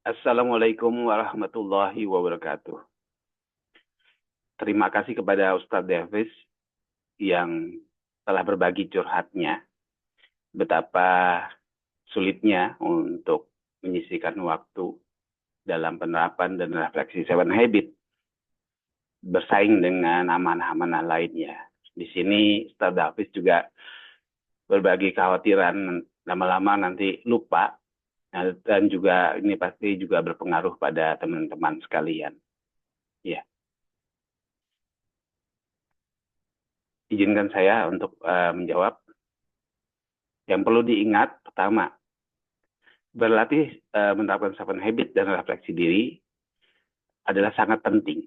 Assalamualaikum warahmatullahi wabarakatuh. Terima kasih kepada Ustadz Davis yang telah berbagi curhatnya. Betapa sulitnya untuk menyisihkan waktu dalam penerapan dan refleksi Seven Habit bersaing dengan amanah-amanah lainnya. Di sini Ustadz Davis juga berbagi kekhawatiran lama-lama nanti lupa dan juga ini pasti juga berpengaruh pada teman-teman sekalian. Ya, izinkan saya untuk menjawab. Yang perlu diingat, pertama, berlatih menerapkan seven habit dan refleksi diri adalah sangat penting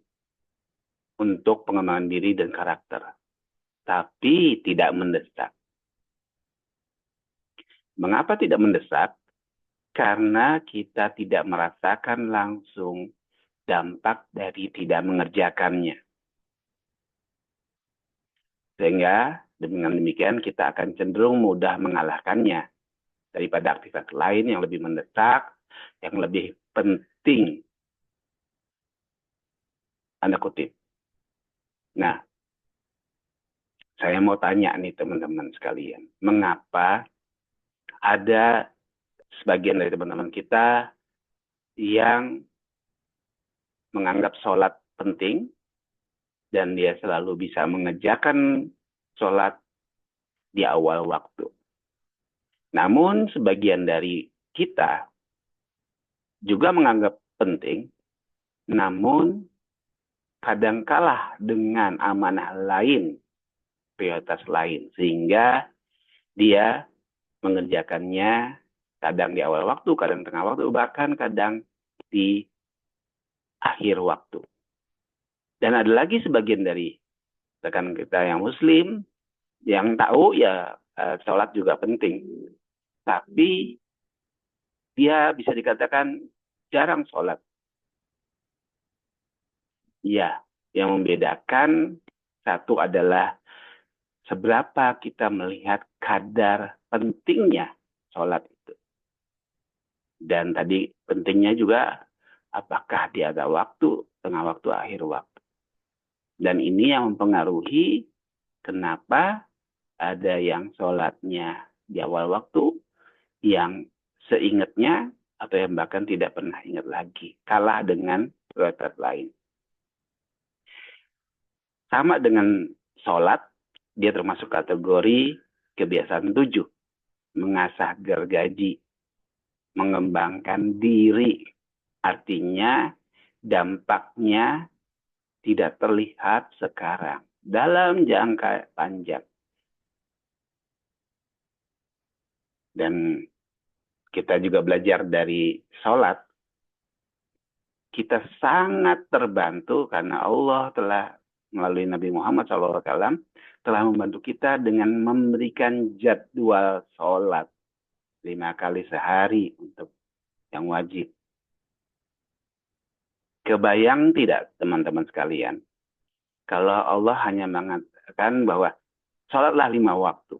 untuk pengembangan diri dan karakter, tapi tidak mendesak. Mengapa tidak mendesak? Karena kita tidak merasakan langsung dampak dari tidak mengerjakannya. Sehingga dengan demikian kita akan cenderung mudah mengalahkannya daripada aktivitas lain yang lebih mendesak, yang lebih penting, tanda kutip. Nah, saya mau tanya nih teman-teman sekalian, mengapa ada sebagian dari teman-teman kita yang menganggap sholat penting dan dia selalu bisa mengerjakan sholat di awal waktu. Namun sebagian dari kita juga menganggap penting, namun kadang kalah dengan amanah lain, prioritas lain, sehingga dia mengerjakannya kadang di awal waktu, kadang tengah waktu, bahkan kadang di akhir waktu. Dan ada lagi sebagian dari rekan kita yang muslim, yang tahu ya sholat juga penting. Tapi dia bisa dikatakan jarang sholat. Ya, yang membedakan satu adalah seberapa kita melihat kadar pentingnya sholat itu. Dan tadi pentingnya juga apakah dia ada waktu, tengah waktu, akhir waktu. Dan ini yang mempengaruhi kenapa ada yang sholatnya di awal waktu, yang seingatnya, atau yang bahkan tidak pernah ingat lagi. Kalah dengan prioritas lain. Sama dengan sholat, dia termasuk kategori kebiasaan 7. Mengasah gergaji, mengembangkan diri. Artinya dampaknya tidak terlihat sekarang. Dalam jangka panjang. Dan kita juga belajar dari sholat. Kita sangat terbantu karena Allah telah melalui Nabi Muhammad SAW telah membantu kita dengan memberikan jadwal sholat 5 kali sehari untuk yang wajib. Kebayang tidak teman-teman sekalian? Kalau Allah hanya mengatakan bahwa sholatlah 5 waktu.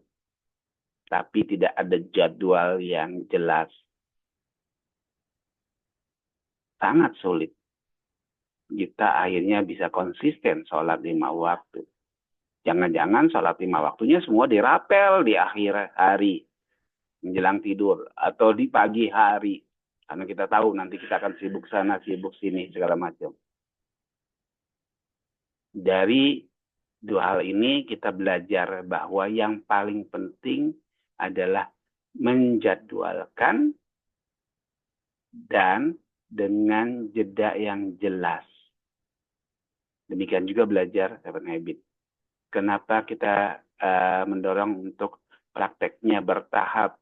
Tapi tidak ada jadwal yang jelas. Sangat sulit. Kita akhirnya bisa konsisten sholat 5 waktu. Jangan-jangan sholat 5 waktunya semua dirapel di akhir hari. Menjelang tidur. Atau di pagi hari. Karena kita tahu nanti kita akan sibuk sana, sibuk sini, segala macam. Dari dua hal ini kita belajar bahwa yang paling penting adalah menjadwalkan dan dengan jeda yang jelas. Demikian juga belajar Seven Habit. Kenapa kita mendorong untuk prakteknya bertahap?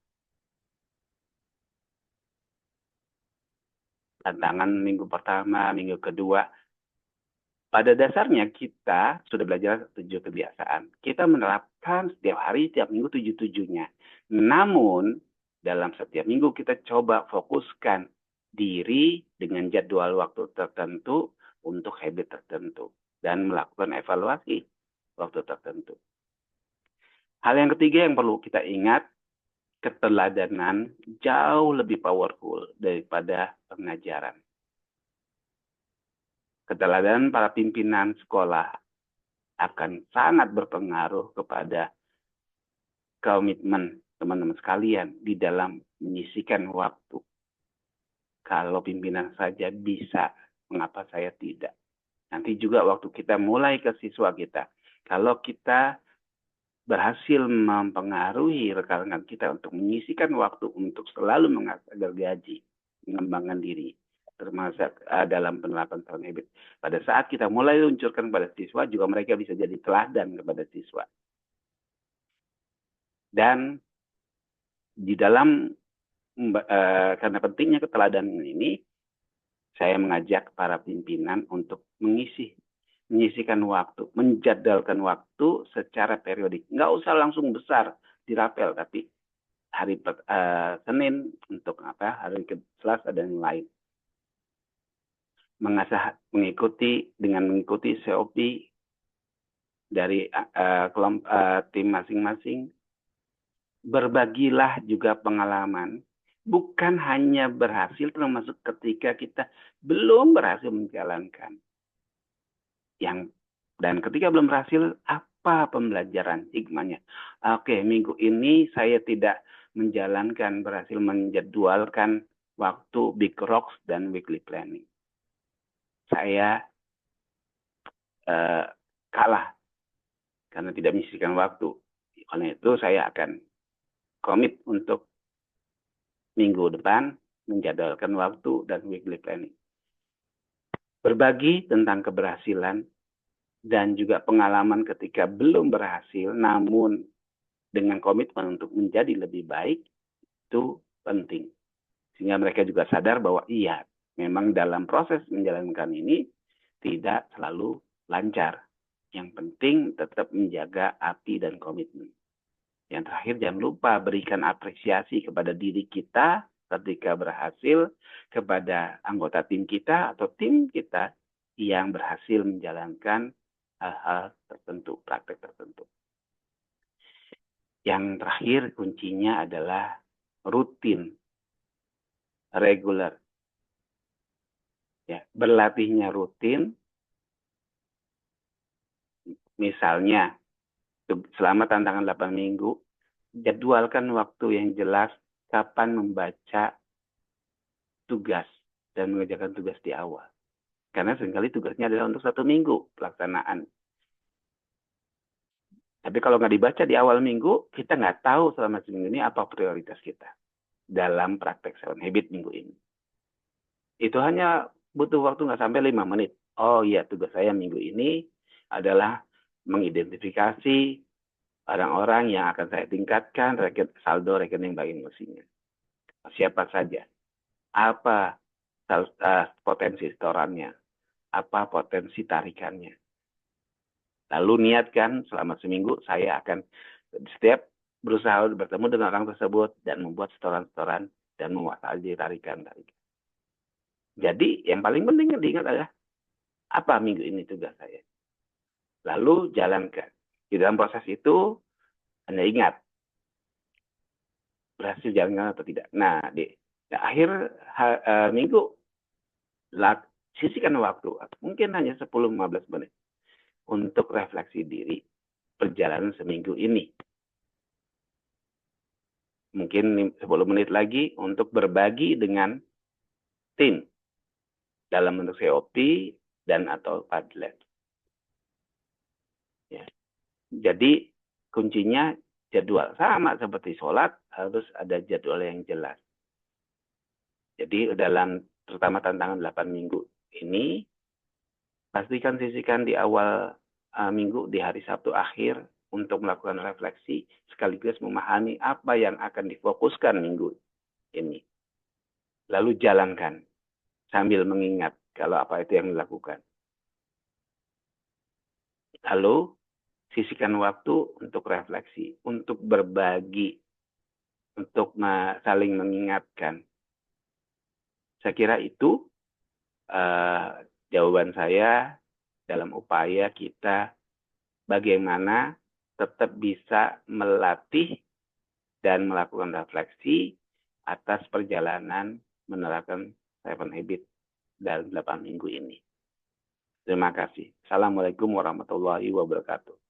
Tantangan minggu pertama, minggu kedua. Pada dasarnya kita sudah belajar 7 kebiasaan. Kita menerapkan setiap hari, setiap minggu 7-7-nya. Namun, dalam setiap minggu kita coba fokuskan diri dengan jadwal waktu tertentu untuk habit tertentu. Dan melakukan evaluasi waktu tertentu. Hal yang ketiga yang perlu kita ingat, keteladanan jauh lebih powerful daripada pengajaran. Keteladanan para pimpinan sekolah akan sangat berpengaruh kepada komitmen teman-teman sekalian di dalam menyisihkan waktu. Kalau pimpinan saja bisa, mengapa saya tidak? Nanti juga waktu kita mulai ke siswa kita, kalau kita berhasil mempengaruhi rekan-rekan kita untuk menyisihkan waktu untuk selalu mengasah gergaji, mengembangkan diri, termasuk dalam penerapan sound habit. Pada saat kita mulai luncurkan pada siswa, juga mereka bisa jadi teladan kepada siswa. Dan di dalam karena pentingnya keteladanan ini, saya mengajak para pimpinan untuk menyisihkan waktu, menjadwalkan waktu secara periodik. Nggak usah langsung besar dirapel, tapi hari Senin untuk hari Selasa dan lain. Mengikuti COP dari tim masing-masing. Berbagilah juga pengalaman, bukan hanya berhasil termasuk ketika kita belum berhasil menjalankan. Dan ketika belum berhasil, apa pembelajaran hikmahnya? Oke, minggu ini saya tidak berhasil menjadwalkan waktu Big Rocks dan weekly planning. Saya kalah karena tidak menyisihkan waktu. Oleh itu saya akan komit untuk minggu depan menjadwalkan waktu dan weekly planning. Berbagi tentang keberhasilan dan juga pengalaman ketika belum berhasil, namun dengan komitmen untuk menjadi lebih baik, itu penting. Sehingga mereka juga sadar bahwa iya, memang dalam proses menjalankan ini tidak selalu lancar. Yang penting tetap menjaga api dan komitmen. Yang terakhir, jangan lupa berikan apresiasi kepada diri kita ketika berhasil, kepada anggota tim kita atau tim kita yang berhasil menjalankan hal-hal tertentu, praktek tertentu. Yang terakhir, kuncinya adalah rutin, regular. Ya, berlatihnya rutin, misalnya selama tantangan 8 minggu, jadwalkan waktu yang jelas kapan membaca tugas dan mengerjakan tugas di awal. Karena seringkali tugasnya adalah untuk 1 minggu pelaksanaan. Tapi kalau nggak dibaca di awal minggu, kita nggak tahu selama seminggu ini apa prioritas kita dalam praktek sound habit minggu ini. Itu hanya butuh waktu nggak sampai 5 menit. Oh iya, tugas saya minggu ini adalah mengidentifikasi orang-orang yang akan saya tingkatkan saldo rekening bank emosinya. Siapa saja? Apa potensi setorannya? Apa potensi tarikannya? Lalu niatkan selama seminggu saya akan setiap berusaha bertemu dengan orang tersebut dan membuat setoran-setoran dan menguasai tarikan. Jadi yang paling penting yang diingat adalah apa minggu ini tugas saya. Lalu jalankan. Di dalam proses itu Anda ingat berhasil jalankan atau tidak. Nah, di akhir minggu sisihkan waktu, mungkin hanya 10-15 menit untuk refleksi diri perjalanan seminggu ini. Mungkin 10 menit lagi untuk berbagi dengan tim dalam bentuk COP dan atau Padlet. Ya. Jadi kuncinya jadwal. Sama seperti sholat, harus ada jadwal yang jelas. Jadi terutama tantangan 8 minggu ini, pastikan sisihkan di awal minggu, di hari Sabtu akhir, untuk melakukan refleksi, sekaligus memahami apa yang akan difokuskan minggu ini. Lalu jalankan, sambil mengingat kalau apa itu yang dilakukan. Lalu sisihkan waktu untuk refleksi, untuk berbagi, untuk saling mengingatkan. Saya kira itu jawaban saya dalam upaya kita bagaimana tetap bisa melatih dan melakukan refleksi atas perjalanan menerapkan 7 Habits dalam 8 minggu ini. Terima kasih. Assalamualaikum warahmatullahi wabarakatuh.